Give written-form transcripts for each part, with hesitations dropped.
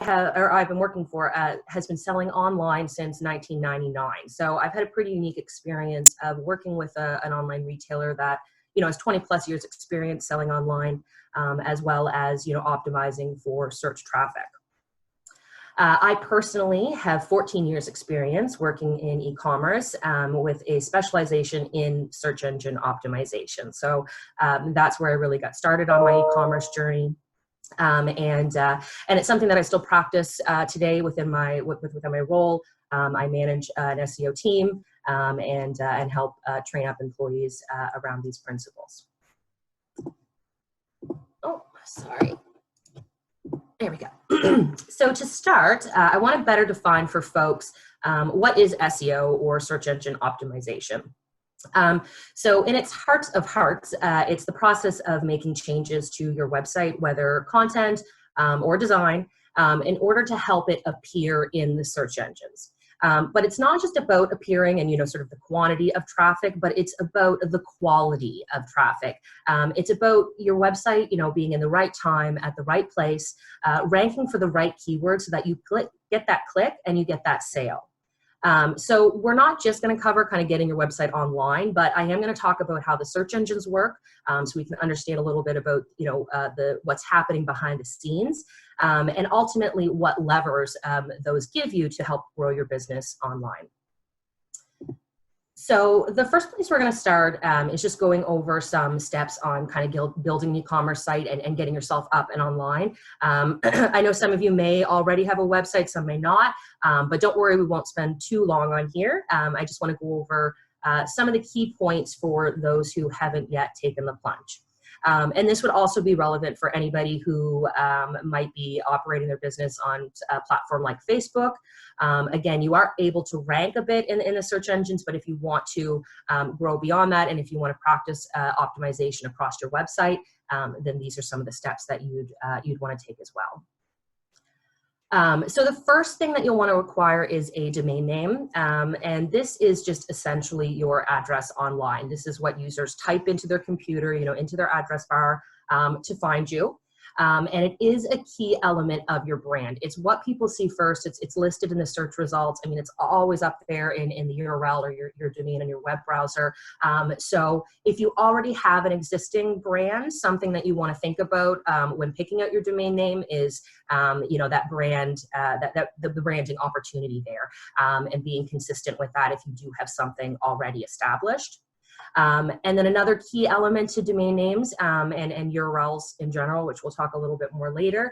I've been working for has been selling online since 1999. So I've had a pretty unique experience of working with an online retailer that, has 20 plus years experience selling online, as well as, optimizing for search traffic. I personally have 14 years experience working in e-commerce with a specialization in search engine optimization. So that's where I really got started on my e-commerce journey. And it's something that I still practice today within my role. I manage an SEO team and help train up employees around these principles. Oh, sorry. There we go. So to start, I want to better define for folks what is SEO or search engine optimization. So in its heart of hearts, it's the process of making changes to your website, whether content or design, in order to help it appear in the search engines. But it's not just about appearing and, sort of the quantity of traffic, but it's about the quality of traffic. It's about your website, being in the right time at the right place, ranking for the right keywords so that you get that click and you get that sale. So we're not just going to cover kind of getting your website online, but I am going to talk about how the search engines work, so we can understand a little bit about what's happening behind the scenes, and ultimately what levers those give you to help grow your business online. So the first place we're going to start is just going over some steps on kind of building an e-commerce site and getting yourself up and online. I know some of you may already have a website, some may not, but don't worry, we won't spend too long on here. I just want to go over some of the key points for those who haven't yet taken the plunge. And this would also be relevant for anybody who might be operating their business on a platform like Facebook. Again, you are able to rank a bit in the search engines, but if you want to grow beyond that, and if you want to practice optimization across your website, then these are some of the steps that you'd want to take as well. So the first thing that you'll want to acquire is a domain name, and this is just essentially your address online. This is what users type into their computer, into their address bar to find you. And it is a key element of your brand. It's what people see first. It's listed in the search results. I mean, it's always up there in the URL or your domain on your web browser. So if you already have an existing brand, something that you want to think about when picking out your domain name is, that brand, the branding opportunity there, and being consistent with that if you do have something already established. And then another key element to domain names and URLs in general, which we'll talk a little bit more later,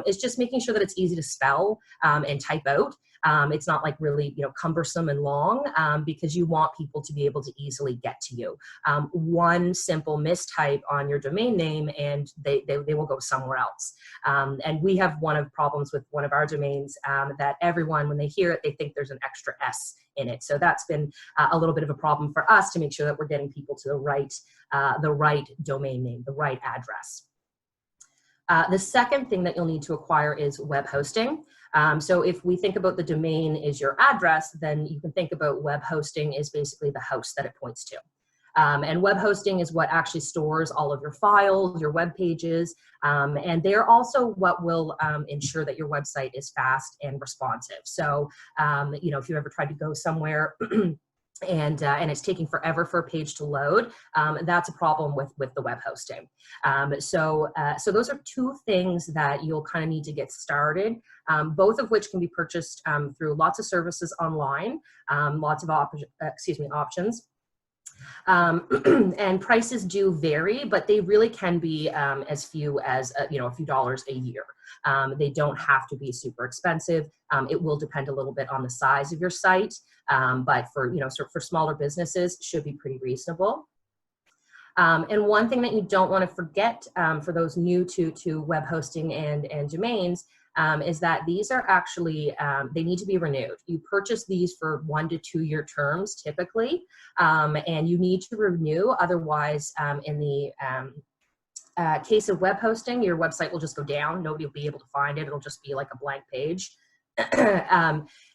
is just making sure that it's easy to spell and type out. It's not like really cumbersome and long, because you want people to be able to easily get to you. One simple mistype on your domain name and they will go somewhere else. And we have one of problems with one of our domains that everyone, when they hear it, they think there's an extra S in it. So that's been a little bit of a problem for us to make sure that we're getting people to the right domain name, the right address. The second thing that you'll need to acquire is web hosting. So if we think about the domain is your address, then you can think about web hosting is basically the host that it points to. And web hosting is what actually stores all of your files, your web pages, and they're also what will ensure that your website is fast and responsive. So, if you ever tried to go somewhere and it's taking forever for a page to load, that's a problem with the web hosting. So those are two things that you'll kind of need to get started, both of which can be purchased through lots of services online, lots of options. And prices do vary, but they really can be as few as a few dollars a year. They don't have to be super expensive. It will depend a little bit on the size of your site, but for for smaller businesses, should be pretty reasonable. And one thing that you don't want to forget for those new to web hosting and domains is that these are actually, they need to be renewed. You purchase these for 1 to 2 year terms typically, and you need to renew. Otherwise, in the case of web hosting, your website will just go down. Nobody will be able to find it. It'll just be like a blank page.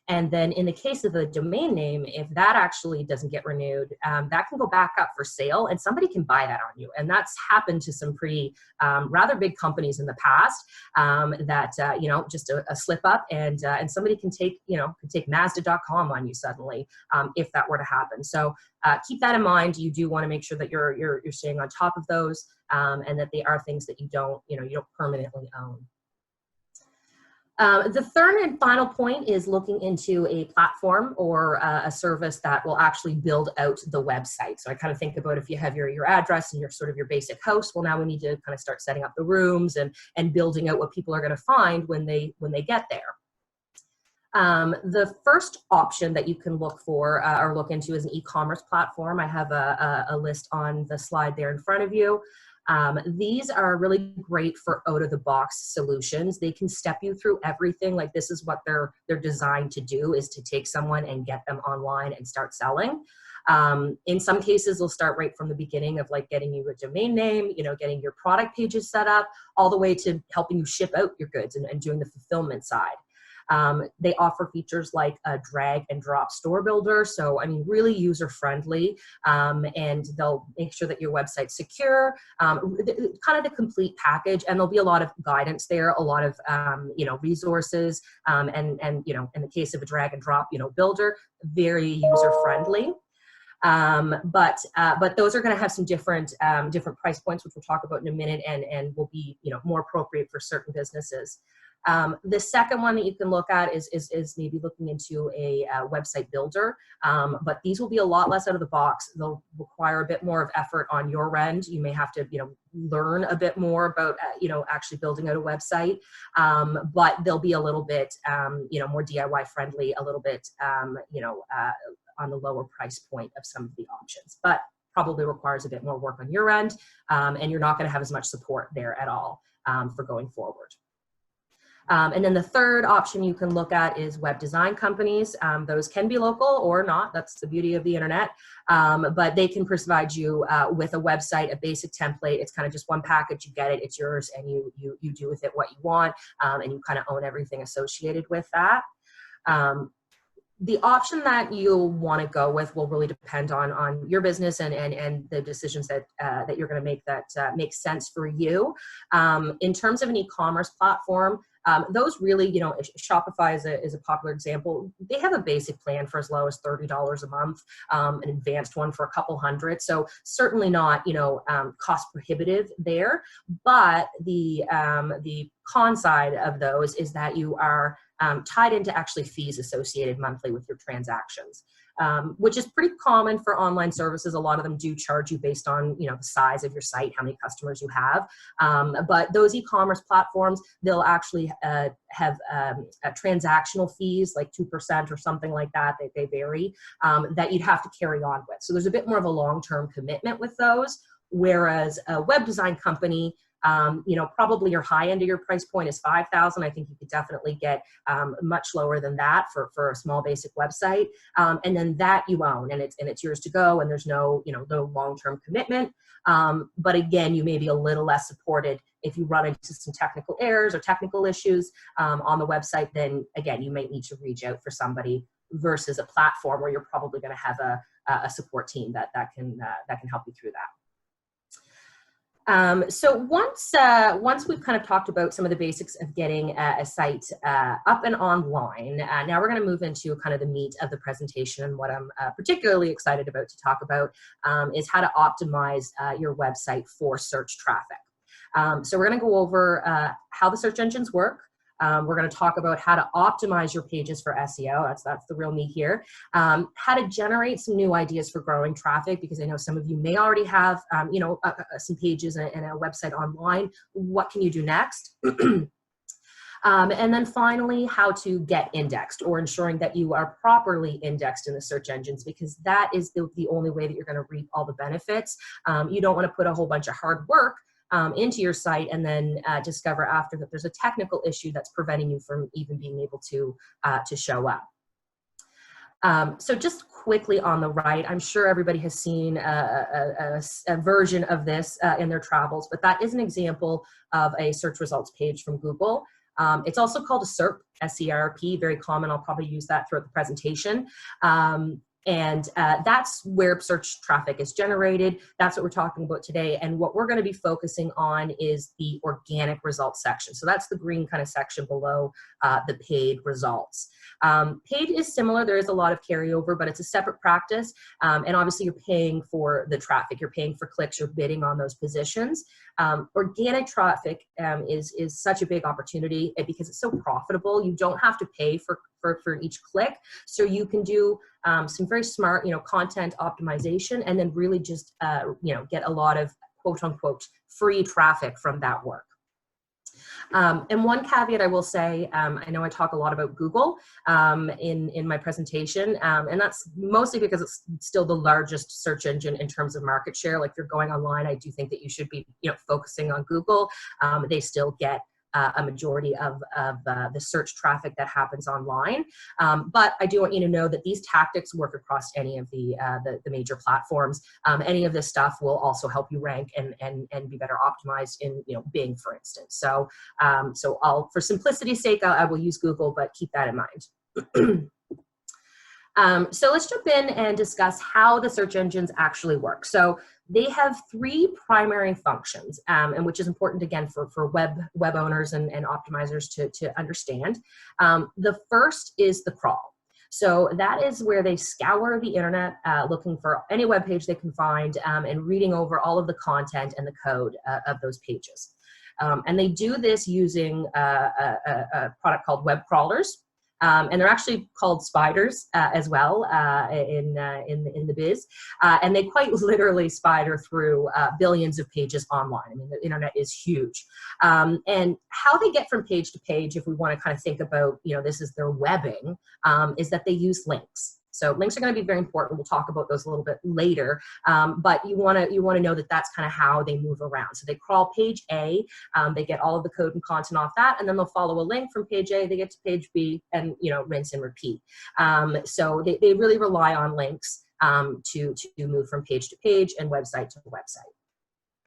And then in the case of the domain name, if that actually doesn't get renewed, that can go back up for sale and somebody can buy that on you. And that's happened to some pretty rather big companies in the past that, you know, just a slip up and somebody can take, you know, could take Mazda.com on you suddenly if that were to happen. So keep that in mind. You do want to make sure that you're staying on top of those and that they are things that you don't permanently own. The third and final point is looking into a platform or a service that will actually build out the website. So I kind of think about if you have your address and your basic host, well, now we need to kind of start setting up the rooms and building out what people are going to find when they get there. The first option that you can look for or look into is an e-commerce platform. I have a list on the slide there in front of you. These are really great for out-of-the-box solutions. They can step you through everything. Like this is what they're designed to do, is to take someone and get them online and start selling. In some cases, they'll start right from the beginning of like getting you a domain name, you know, getting your product pages set up, all the way to helping you ship out your goods and doing the fulfillment side. They offer features like a drag and drop store builder. So, I mean, really user friendly, and they'll make sure that your website's secure, kind of the complete package. And there'll be a lot of guidance there, a lot of, you know, resources, and, you know, in the case of a drag and drop, you know, builder, very user friendly. But those are going to have some different price points, which we'll talk about in a minute, and will be, you know, more appropriate for certain businesses. The second one that you can look at is maybe looking into a website builder, but these will be a lot less out of the box. They'll require a bit more of effort on your end. You may have to, you know, learn a bit more about, you know, actually building out a website, but they'll be a little bit, you know, more DIY friendly, a little bit, you know, on the lower price point of some of the options, but probably requires a bit more work on your end, and you're not going to have as much support there at all for going forward. And then the third option you can look at is web design companies. Those can be local or not. That's the beauty of the internet. But they can provide you with a website, a basic template. It's kind of just one package. You get it. It's yours, and you do with it what you want, and you kind of own everything associated with that. The option that you'll want to go with will really depend on your business and the decisions that you're going to make that make sense for you. In terms of an e-commerce platform, those really, you know, Shopify is a popular example. They have a basic plan for as low as $30 a month, an advanced one for a couple hundred. So certainly not, you know, cost prohibitive there. But the con side of those is that you are tied into actually fees associated monthly with your transactions, which is pretty common for online services. A lot of them do charge you based on, you know, the size of your site, how many customers you have. But those e-commerce platforms, they'll actually have transactional fees, like 2% or something like that. They vary, that you'd have to carry on with. So there's a bit more of a long-term commitment with those. Whereas a web design company, you know, probably your high end of your price point is $5,000. I think you could definitely get much lower than that for a small basic website, and then that you own, and it's yours to go, and there's no, you know, no long-term commitment. But again, you may be a little less supported if you run into some technical errors or technical issues on the website. Then again, you might need to reach out for somebody versus a platform where you're probably going to have a support team that can help you through that. So once we've kind of talked about some of the basics of getting a site up and online, now we're going to move into kind of the meat of the presentation. And what I'm particularly excited about to talk about is how to optimize your website for search traffic. So we're going to go over how the search engines work. We're going to talk about how to optimize your pages for SEO. That's the real meat here. How to generate some new ideas for growing traffic, because I know some of you may already have, you know, some pages and a website online. What can you do next? And then finally, how to get indexed, or ensuring that you are properly indexed in the search engines, because that is the only way that you're going to reap all the benefits. You don't want to put a whole bunch of hard work into your site and then discover after that there's a technical issue that's preventing you from even being able to show up. So just quickly on the right, I'm sure everybody has seen a version of this in their travels, but that is an example of a search results page from Google. It's also called a SERP, S-E-R-P, very common. I'll probably use that throughout the presentation. And that's where search traffic is generated. That's what we're talking about today. And what we're going to be focusing on is the organic results section. So that's the green kind of section below the paid results. Paid is similar. There is a lot of carryover, but it's a separate practice. And obviously you're paying for the traffic. You're paying for clicks. You're bidding on those positions. Organic traffic is such a big opportunity because it's so profitable. You don't have to pay for each click. So you can do some very smart, content optimization, and then really just, get a lot of quote unquote free traffic from that work. And one caveat I will say, I know I talk a lot about Google in my presentation, and that's mostly because it's still the largest search engine in terms of market share. Like if you're going online, I do think that you should be, focusing on Google. They still get a majority of the search traffic that happens online. But I do want you to know that these tactics work across any of the major platforms. Any of this stuff will also help you rank and be better optimized in Bing, for instance. So for simplicity's sake, I will use Google, but keep that in mind. So let's jump in and discuss how the search engines actually work. So they have three primary functions, and which is important again for web owners and optimizers to understand. The first is the crawl. So that is where they scour the internet looking for any web page they can find and reading over all of the content and the code of those pages. And they do this using a product called web crawlers. And they're actually called spiders as well in the biz. And they quite literally spider through billions of pages online. I mean, the internet is huge. And how they get from page to page, if we want to kind of think about, this is their webbing, is that they use links. So links are going to be very important. We'll talk about those a little bit later, but you want to know that that's kind of how they move around. So they crawl page A, they get all of the code and content off that, and then they'll follow a link from page A. They get to page B, and rinse and repeat. So they really rely on links to move from page to page and website to website.